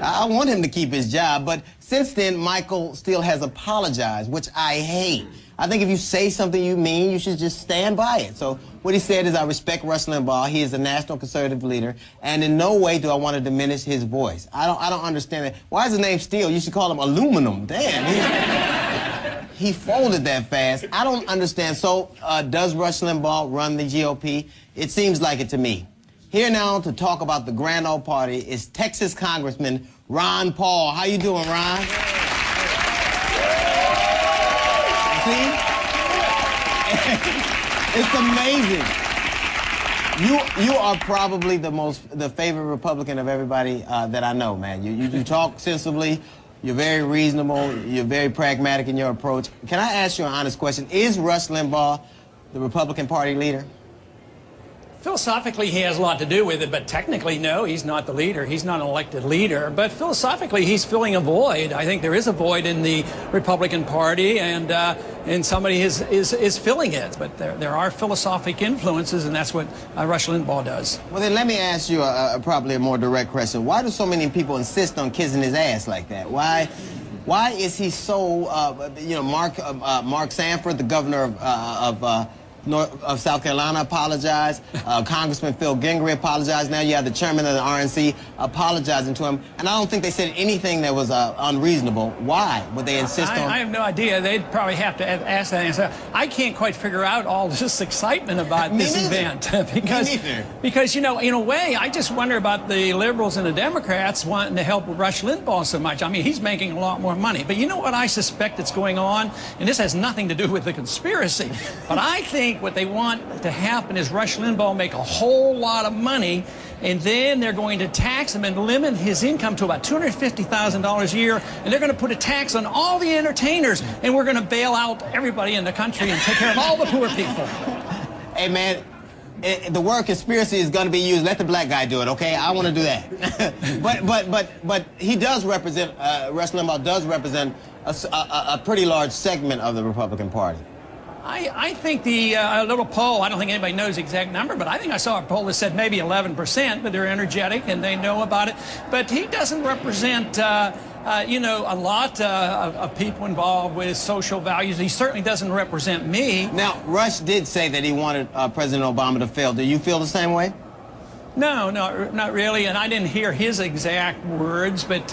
I want him to keep his job, but since then, Michael still has apologized, which I hate. I think if you say something you mean, you should just stand by it. So what he said is, I respect Rush Limbaugh. He is a national conservative leader, and in no way do I want to diminish his voice. I don't understand it. Why is his name Steel? You should call him Aluminum. Damn. He folded that fast. I don't understand. So does Rush Limbaugh run the GOP? It seems like it to me. Here now to talk about the grand old party is Texas Congressman Ron Paul. How you doing, Ron? See? It's amazing. You are probably the favorite Republican of everybody that I know, man. You talk sensibly. You're very reasonable. You're very pragmatic in your approach. Can I ask you an honest question? Is Rush Limbaugh the Republican Party leader? Philosophically, he has a lot to do with it, but technically, no, he's not the leader. He's not an elected leader. But philosophically, he's filling a void. I think there is a void in the Republican Party, and somebody is filling it. But there are philosophic influences, and that's what Rush Limbaugh does. Well, then let me ask you probably a more direct question. Why do so many people insist on kissing his ass like that? Why is he so, Mark Sanford, the governor of South Carolina, apologized. Congressman Phil Gingrey apologized. Now you have the chairman of the RNC apologizing to him. And I don't think they said anything that was unreasonable. Why would they insist on... I have no idea. They'd probably have to ask that answer. I can't quite figure out all this excitement about this event. because, you know, in a way, I just wonder about the liberals and the Democrats wanting to help Rush Limbaugh so much. I mean, he's making a lot more money. But you know what I suspect that's going on? And this has nothing to do with the conspiracy. But I think what they want to happen is Rush Limbaugh make a whole lot of money, and then they're going to tax him and limit his income to about $250,000 a year, and they're going to put a tax on all the entertainers, and we're going to bail out everybody in the country and take care of all the poor people. Hey, man, the word conspiracy is going to be used. Let the black guy do it, okay? I want to do that. but he does represent, Rush Limbaugh does represent a pretty large segment of the Republican Party. I think the little poll, I don't think anybody knows the exact number, but I think I saw a poll that said maybe 11%, but they're energetic and they know about it. But he doesn't represent, you know, a lot of people involved with social values. He certainly doesn't represent me. Now, Rush did say that he wanted President Obama to fail. Do you feel the same way? No, not really, and I didn't hear his exact words, but,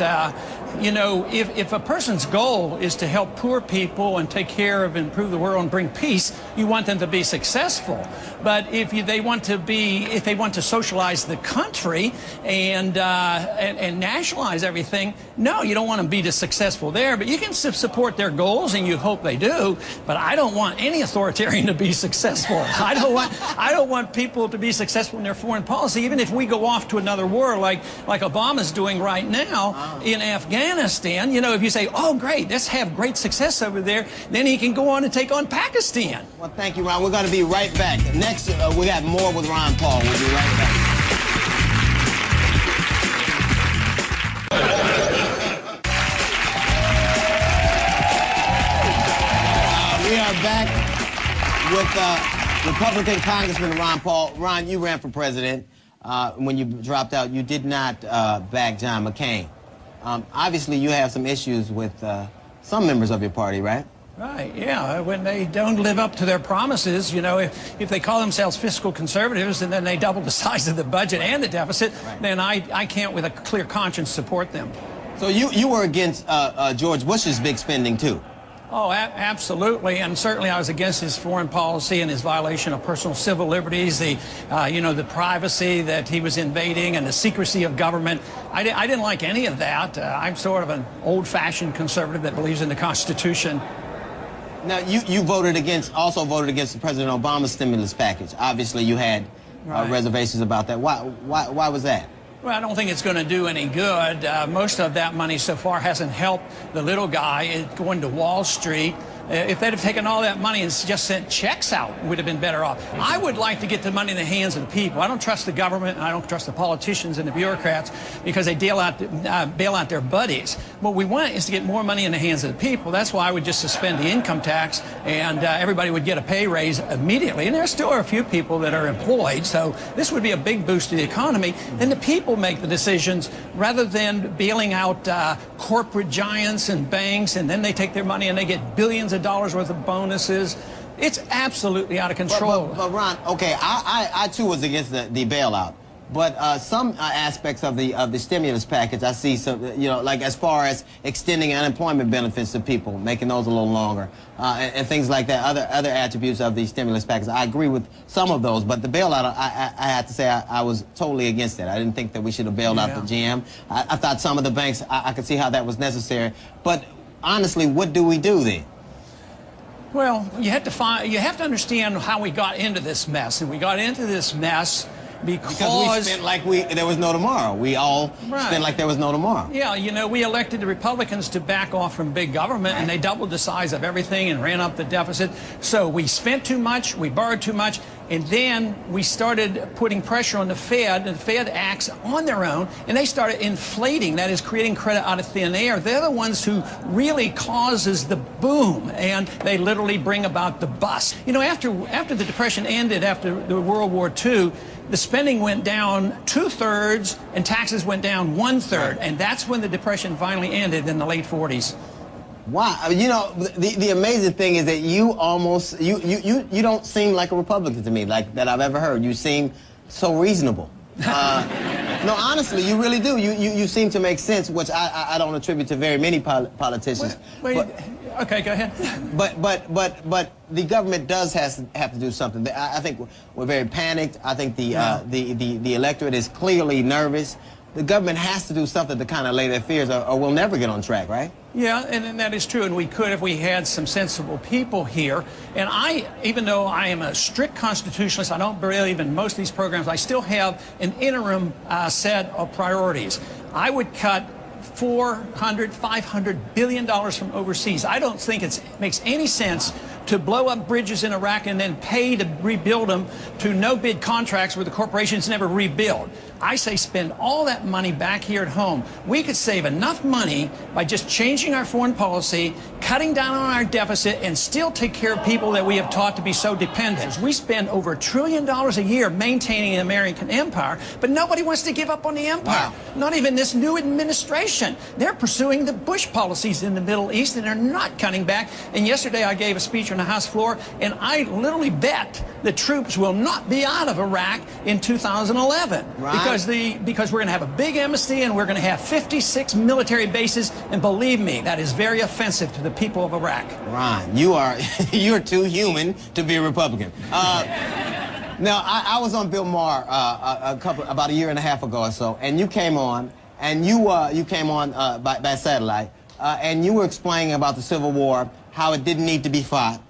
you know, if a person's goal is to help poor people and take care of, improve the world and bring peace, you want them to be successful. But if they want to socialize the country and nationalize everything, no, you don't want them to be successful there, but you can support their goals, and you hope they do, but I don't want any authoritarian to be successful. I don't want people to be successful in their foreign policy, even if we go off to another war like Obama's doing right now in Afghanistan. You know, if you say, oh, great, let's have great success over there, then he can go on and take on Pakistan. Well, thank you, Ron. We're going to be right back. Next, we got more with Ron Paul. We'll be right back. We are back with Republican Congressman Ron Paul. Ron, you ran for president. When you dropped out, you did not back John McCain. Obviously, you have some issues with some members of your party, right? Right, yeah. When they don't live up to their promises, you know, if they call themselves fiscal conservatives and then they double the size of the budget and the deficit, then I can't with a clear conscience support them. So you were against George Bush's big spending, too? Oh, absolutely, and certainly I was against his foreign policy and his violation of personal civil liberties, the privacy that he was invading and the secrecy of government. I didn't like any of that. I'm sort of an old-fashioned conservative that believes in the Constitution. Now, you also voted against President Obama's stimulus package. Obviously, you had reservations about that. Why was that? Well, I don't think it's going to do any good. Most of that money so far hasn't helped the little guy. It's going to Wall Street. If they'd have taken all that money and just sent checks out, we'd have been better off. I would like to get the money in the hands of the people. I don't trust the government, and I don't trust the politicians and the bureaucrats because they bail out their buddies. What we want is to get more money in the hands of the people. That's why I would just suspend the income tax, and everybody would get a pay raise immediately. And there still are a few people that are employed, so this would be a big boost to the economy. Then the people make the decisions rather than bailing out corporate giants and banks, and then they take their money and they get billions of dollars worth of bonuses. It's absolutely out of control. But Ron, okay, I too was against the bailout. But some aspects of the stimulus package, I see some, you know, like as far as extending unemployment benefits to people, making those a little longer, and things like that. Other attributes of the stimulus package, I agree with some of those. But the bailout, I have to say, I was totally against it. I didn't think that we should have bailed out the GM. I thought some of the banks, I could see how that was necessary. But honestly, what do we do then? Well, you have to understand how we got into this mess, and we got into this mess because we spent like there was no tomorrow. We all spent like there was no tomorrow. Yeah, you know, we elected the Republicans to back off from big government, and they doubled the size of everything and ran up the deficit. So we spent too much, we borrowed too much, and then we started putting pressure on the Fed, and the Fed acts on their own, and they started inflating, that is, creating credit out of thin air. They're the ones who really causes the boom, and they literally bring about the bust. You know, after the Depression ended, after the World War II, the spending went down 2/3 and taxes went down 1/3, and that's when the Depression finally ended in the late 40s. Wow, you know, the amazing thing is that you almost you don't seem like a Republican to me, like that I've ever heard. You seem so reasonable. No, honestly, you really do. You seem to make sense, which I don't attribute to very many politicians. Wait, okay, go ahead. But the government does have to do something. I think we're very panicked. I think the electorate is clearly nervous. The government has to do something to kind of lay their fears, or we'll never get on track, right? Yeah, and that is true, and we could if we had some sensible people here. And even though I am a strict constitutionalist, I don't believe in most of these programs, I still have an interim set of priorities. I would cut $500 billion from overseas. I don't think it makes any sense to blow up bridges in Iraq and then pay to rebuild them to no-bid contracts where the corporations never rebuild. I say spend all that money back here at home. We could save enough money by just changing our foreign policy, cutting down on our deficit, and still take care of people that we have taught to be so dependent. We spend over $1 trillion a year maintaining the American empire, but nobody wants to give up on the empire. Wow. Not even this new administration. They're pursuing the Bush policies in the Middle East, and they're not cutting back. And yesterday I gave a speech on the House floor, and I literally bet the troops will not be out of Iraq in 2011. Right. Because we're going to have a big embassy, and we're going to have 56 military bases, and believe me, that is very offensive to the people of Iraq. Ron, you're too human to be a Republican. Now, I was on Bill Maher about a year and a half ago or so, and you came on, and you came on by satellite, and you were explaining about the Civil War, how it didn't need to be fought.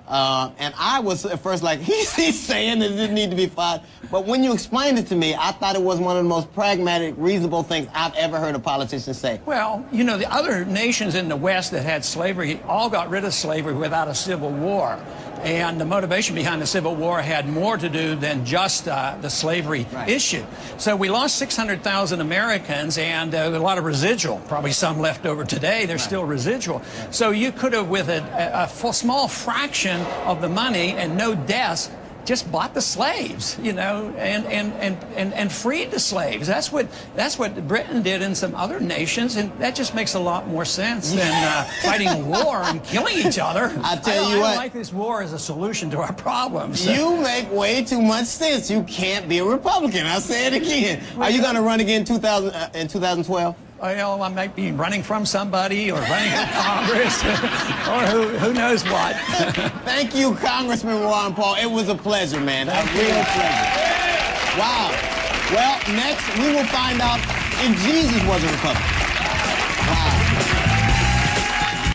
And I was at first like, he's saying that it didn't need to be fought. But when you explained it to me, I thought it was one of the most pragmatic, reasonable things I've ever heard a politician say. Well, you know, the other nations in the West that had slavery all got rid of slavery without a civil war. And the motivation behind the Civil War had more to do than just the slavery issue. So we lost 600,000 Americans, and a lot of residual, probably some left over today. There's still residual. So you could have, with a small fraction of the money and no deaths, just bought the slaves, you know, and freed the slaves. That's what Britain did in some other nations, and that just makes a lot more sense than fighting war and killing each other. I don't like this war as a solution to our problems. You make way too much sense. You can't be a Republican. I'll say it again. Are you going to run again in 2012? Well, I might be running from somebody or running for Congress or who knows what. Thank you, Congressman Ron Paul. It was a pleasure, man. A real pleasure. Wow. Well, next we will find out if Jesus was a Republican. Wow.